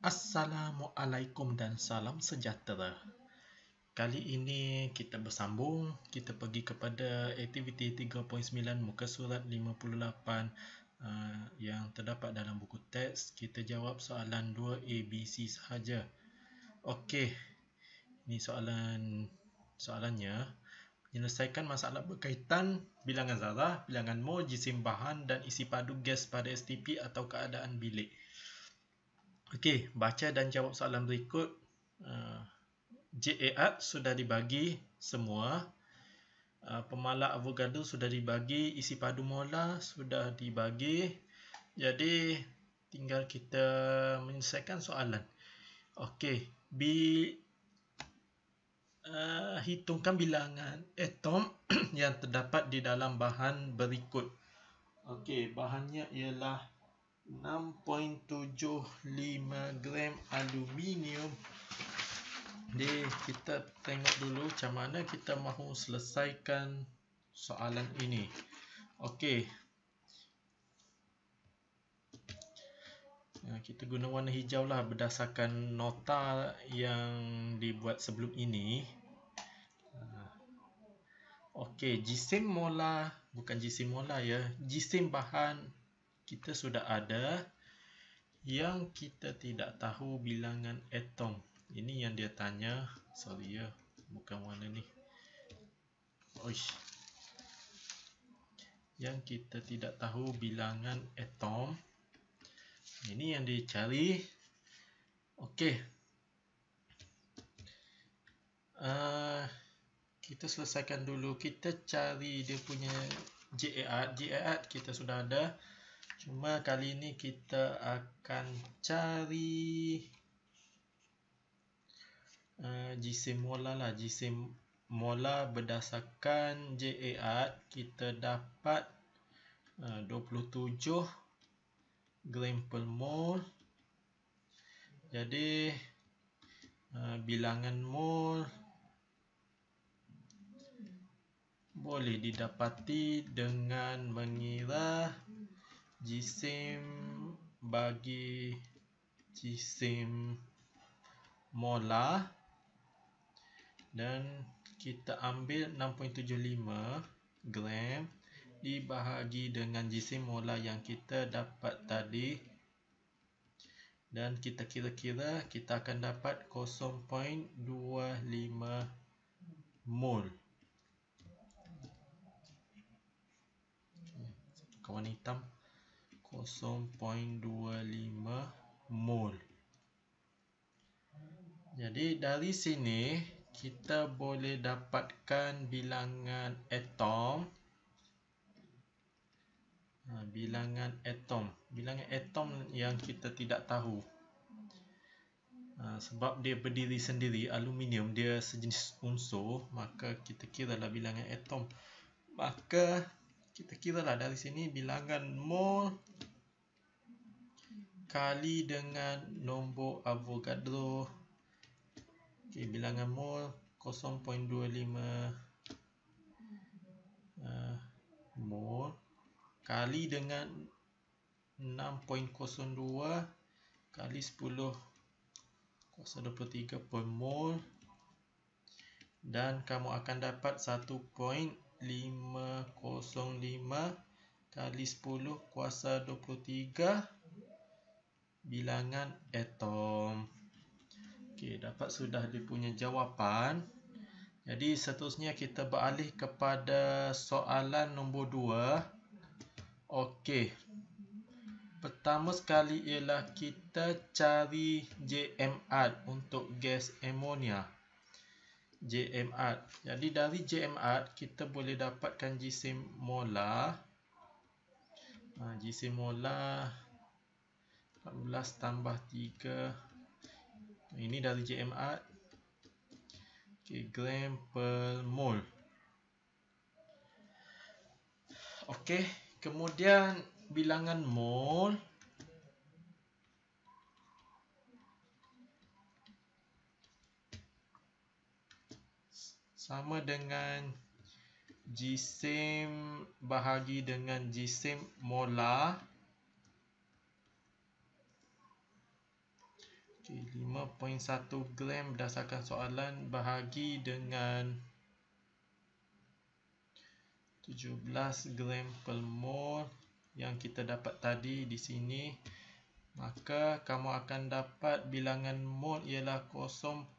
Assalamualaikum dan salam sejahtera. Kali ini kita bersambung, kita pergi kepada aktiviti 3.9 muka surat 58 yang terdapat dalam buku teks. Kita jawab soalan 2A, B, C sahaja. Okey, ini soalannya. Menyelesaikan masalah berkaitan bilangan zarah, bilangan mol, jisim bahan dan isi padu gas pada STP atau keadaan bilik. Okey, baca dan jawab soalan berikut. JAR sudah dibagi semua. Pemalak Avogadro sudah dibagi. Isi padu molar sudah dibagi. Jadi, tinggal kita menyelesaikan soalan. Okey, hitungkan bilangan atom yang terdapat di dalam bahan berikut. Okey, bahannya ialah 6.75 gram aluminium. Jadi kita tengok dulu macam mana kita mahu selesaikan soalan ini. Okey. Kita guna warna hijau lah berdasarkan nota yang dibuat sebelum ini. Okey, jisim molar, bukan jisim molar ya. Jisim bahan kita sudah ada. Yang kita tidak tahu bilangan atom. Ini yang dia tanya. Sorry ya, bukan warna ni. Oish. Yang kita tidak tahu bilangan atom. Ini yang dia cari. Okey. Kita selesaikan dulu. Kita cari dia punya JAR. JAR kita sudah ada. Cuma kali ini kita akan cari jisim molar lah. Jisim molar berdasarkan JAR kita dapat 27 gram per mol. Jadi bilangan mol boleh didapati dengan mengira jisim bagi jisim molar dan kita ambil 6.75 gram dibahagi dengan jisim molar yang kita dapat tadi dan kita kira-kira kita akan dapat 0.25 mol. Kawan hitam 0.25 mol. Jadi dari sini kita boleh dapatkan bilangan atom. Bilangan atom yang kita tidak tahu. Sebab dia berdiri sendiri, aluminium dia sejenis unsur, maka kita kiralah bilangan atom. Maka kita kiralah dari sini bilangan mol kali dengan nombor Avogadro. Okey, bilangan mol 0.25 mol kali dengan 6.02 kali 10 kuasa 23 per mol dan kamu akan dapat 1.505 kali 10 kuasa 23 bilangan atom. Okey, dapat sudah dia punya jawapan. Jadi seterusnya kita beralih kepada soalan nombor 2. Okey. Pertama sekali ialah kita cari JMR untuk gas amonia. JMR. Jadi dari JMR kita boleh dapatkan jisim molar. Jisim molar 14 tambah 3. Ini dari JMR. Okey, gram per mol. Okey, kemudian bilangan mol sama dengan jisim bahagi dengan jisim molar Okay, 5.1 gram berdasarkan soalan bahagi dengan 17 gram per mol yang kita dapat tadi di sini, maka kamu akan dapat bilangan mol ialah 0.3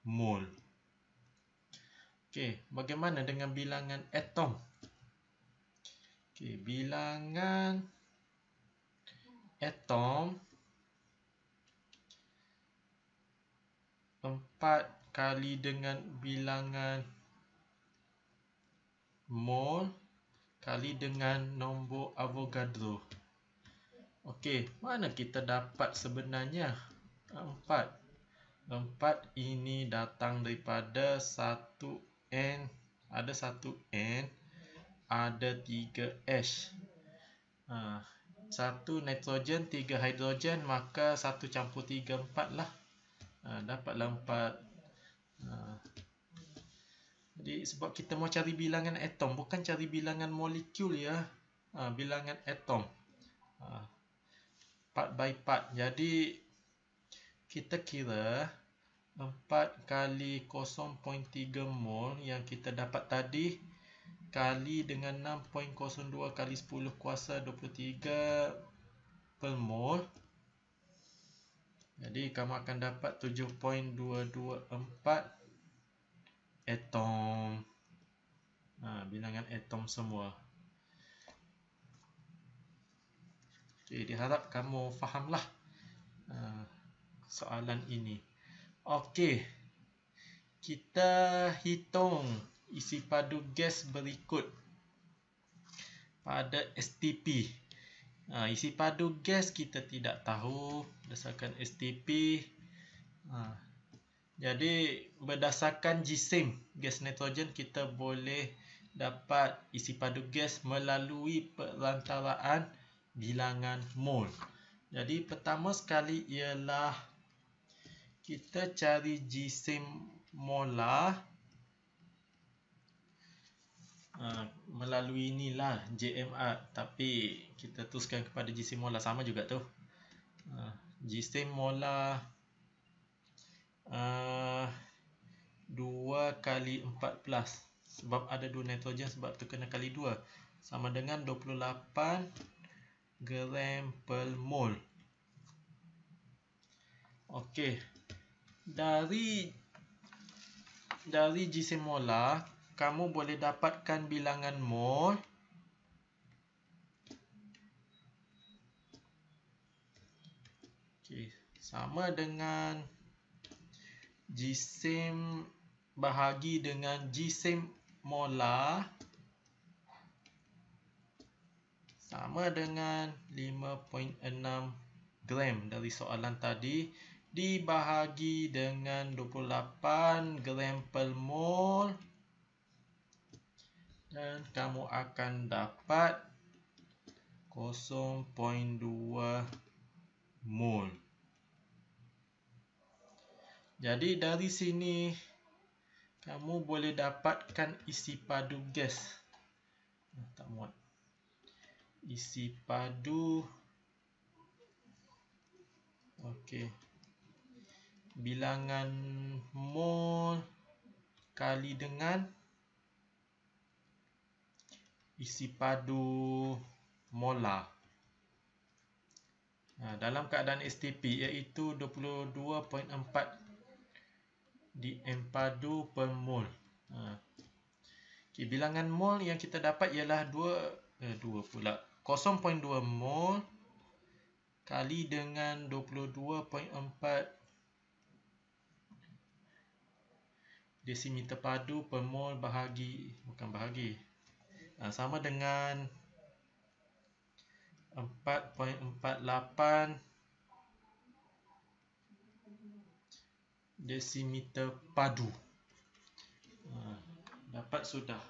mol. Okey, bagaimana dengan bilangan atom? Okey, bilangan atom 4 kali dengan bilangan mol kali dengan nombor Avogadro. Okey, mana kita dapat sebenarnya 4? 4 ini datang daripada 1N, ada 1N, ada 3H. 1 nitrogen, 3 hidrogen, maka 1 campur 3, 4 lah. Dapatlah 4. Jadi sebab kita mau cari bilangan atom, bukan cari bilangan molekul ya. Bilangan atom. Part by part. Jadi kita kira 4 kali 0.3 mol yang kita dapat tadi kali dengan 6.02 kali 10 kuasa 23 per mol. Jadi kamu akan dapat 7.224 atom. Bilangan atom semua. Okay, diharap kamu fahamlah soalan ini. Okey, kita hitung isi padu gas berikut pada STP. Isi padu gas kita tidak tahu berdasarkan STP. Jadi berdasarkan jisim gas nitrogen kita boleh dapat isi padu gas melalui perantaraan bilangan mol. Jadi pertama sekali ialah kita cari jisim molar melalui inilah JMR, tapi kita teruskan kepada jisim molar, sama juga tu. Jisim molar 2 kali 14 sebab ada 2 nitrogen, sebab tu kena kali 2, sama dengan 28 gram per mol. Okey, dari jisim molar kamu boleh dapatkan bilangan mol sama dengan jisim bahagi dengan jisim molar sama dengan 5.6 gram dari soalan tadi dibahagi dengan 28 gram per mol, dan kamu akan dapat 0.2 mol. Jadi dari sini kamu boleh dapatkan isi padu gas. Tak muat. Isi padu. Okey. Bilangan mol kali dengan isi padu molar. Dalam keadaan STP iaitu 22.4 dm padu per mol. Okay, bilangan mol yang kita dapat ialah 0.2 mol kali dengan 22.4 desimeter padu per mol sama dengan 4.48 desimeter padu. Dapat sudah.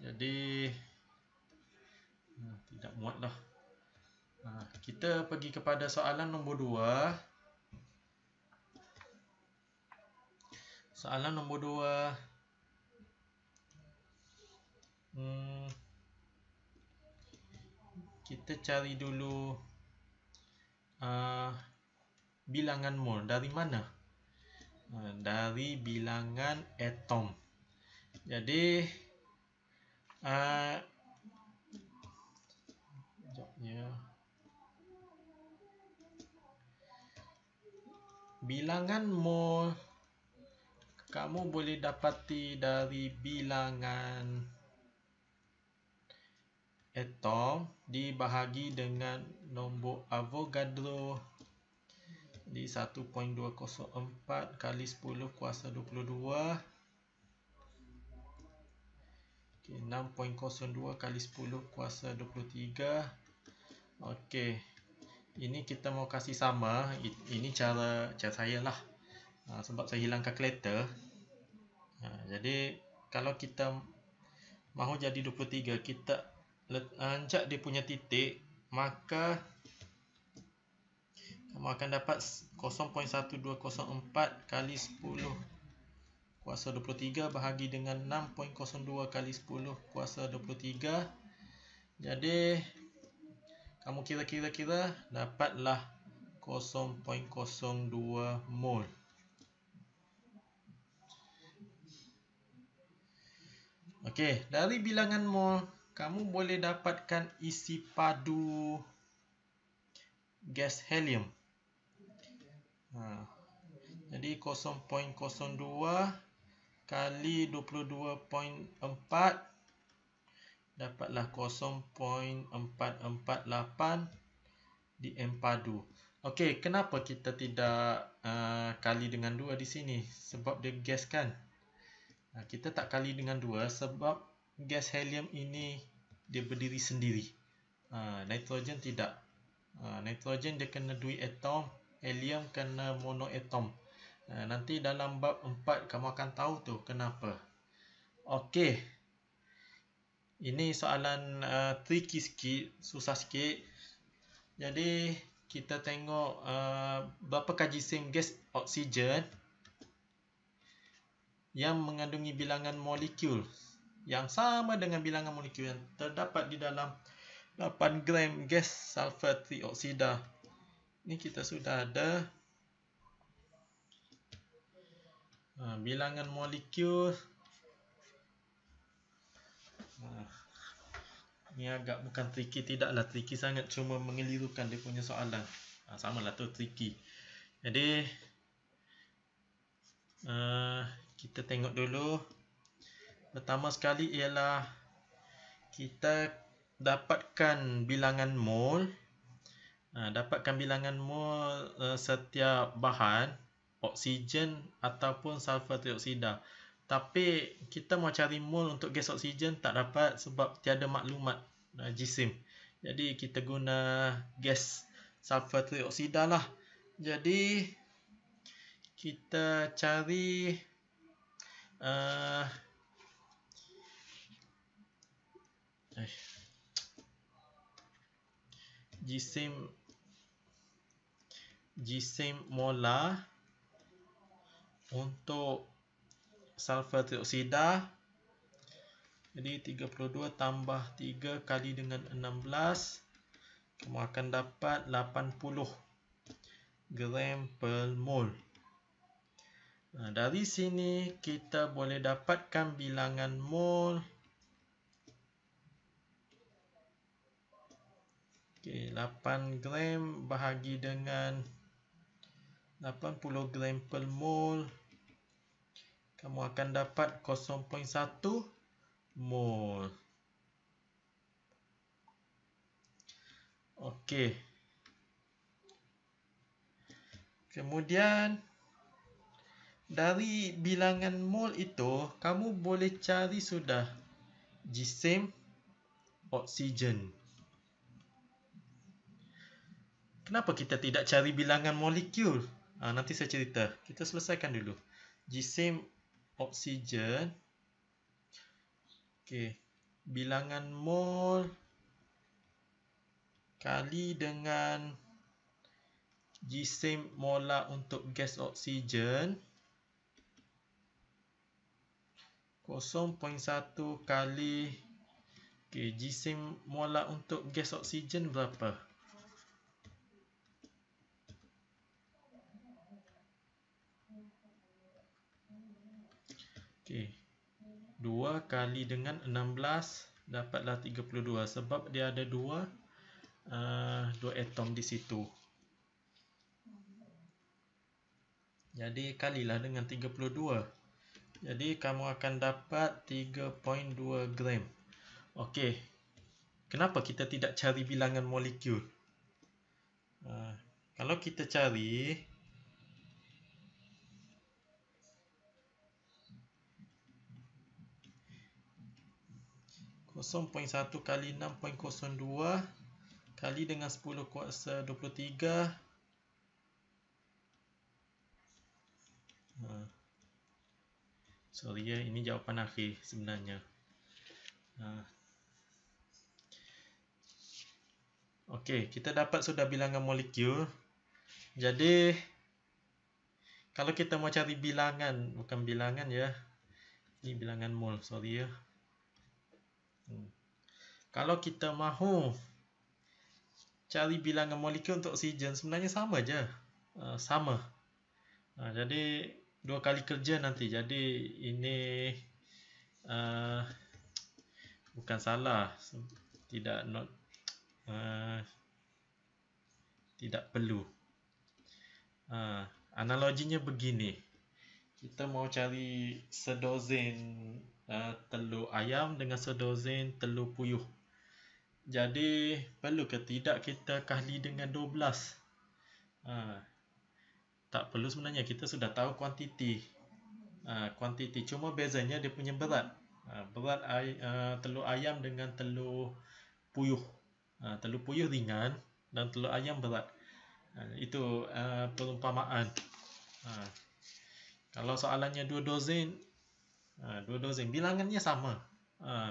Jadi tidak muatlah. Kita pergi kepada soalan nombor 2. Soalan nombor 2. Kita cari dulu bilangan mol. Dari mana? Dari bilangan atom. Jadi bilangan mol kamu boleh dapati dari bilangan atom dibahagi dengan nombor Avogadro di 1.204 kali 10 kuasa 22. 6.02 kali 10 kuasa 23. Okey. Ini kita mau kasih sama. Ini cara saya lah. Sebab saya hilang kalkulator. Jadi kalau kita mahu jadi 23, kita angkat dia punya titik, maka kamu akan dapat 0.1204 kali 10 kuasa 23 bahagi dengan 6.02 kali 10 kuasa 23. Jadi kamu kira-kira dapatlah 0.02 mol. Okey, dari bilangan mol kamu boleh dapatkan isi padu gas helium. Jadi 0.02 kali 22.4 dapatlah 0.448 di M padu. Okey, kenapa kita tidak kali dengan 2 di sini? Sebab dia gas kan. Kita tak kali dengan 2 sebab gas helium ini dia berdiri sendiri. Nitrogen tidak. Nitrogen dia kena dui atom, helium kena monoatom. Nanti dalam bab 4 kamu akan tahu tu kenapa. Okey. Ini soalan tricky sikit, susah sikit. Jadi kita tengok berapakah jisim gas oksigen yang mengandungi bilangan molekul yang sama dengan bilangan molekul yang terdapat di dalam 8 gram gas sulfur trioksida. Ini kita sudah ada bilangan molekul. Ini agak bukan tricky, tidaklah tricky sangat, cuma mengelirukan dia punya soalan. Samalah tu tricky. Jadi kita tengok dulu. Pertama sekali ialah kita dapatkan bilangan mol. Dapatkan bilangan mol setiap bahan, oksigen ataupun sulfur trioksida. Tapi kita mau cari mol untuk gas oksigen tak dapat sebab tiada maklumat jisim. Jadi kita guna gas sulfur trioksida lah. Jadi kita cari jisim molar untuk sulfur trioksida. Jadi 32 tambah 3 kali dengan 16, kamu akan dapat 80 gram per mol. Dari sini kita boleh dapatkan bilangan mol. Okey, 8 gram bahagi dengan 80 gram per mol, kamu akan dapat 0.1 mol. Okey. Kemudian dari bilangan mol itu kamu boleh cari sudah jisim oksigen. Kenapa kita tidak cari bilangan molekul? Nanti saya cerita. Kita selesaikan dulu. Jisim oksigen. Okey. Bilangan mol kali dengan jisim molar untuk gas oksigen 0.1 kali jisim molar untuk gas oksigen berapa? Okey. 2 kali dengan 16 dapatlah 32 sebab dia ada dua atom di situ. Jadi kalilah dengan 32. Jadi kamu akan dapat 3.2 gram. Okey. Kenapa kita tidak cari bilangan molekul? Kalau kita cari 0.1 kali 6.02 kali dengan 10 kuasa 23. Sorry ya, ini jawapan akhir sebenarnya. Okey, kita dapat sudah bilangan molekul. Jadi kalau kita mau cari bilangan, bukan bilangan ya. Ini bilangan mol, sorry ya. Kalau kita mahu cari bilangan molekul untuk oksigen, sebenarnya sama je. Sama. Jadi dua kali kerja nanti. Jadi ini bukan salah. Tidak perlu. Analoginya begini. Kita mau cari sedozen telur ayam dengan sedozen telur puyuh. Jadi perlu ke tidak kita kali dengan 12? Tak perlu sebenarnya, kita sudah tahu kuantiti. Cuma bezanya dia punya berat. Berat telur ayam dengan telur puyuh. Telur puyuh ringan dan telur ayam berat. Itu perumpamaan. Kalau soalannya 2 dozen, bilangannya sama.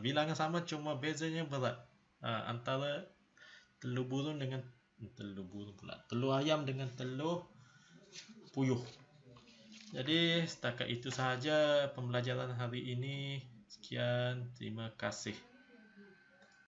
Bilangan sama, cuma bezanya berat. Antara telur ayam dengan telur puyuh. Jadi setakat itu sahaja pembelajaran hari ini. Sekian, terima kasih.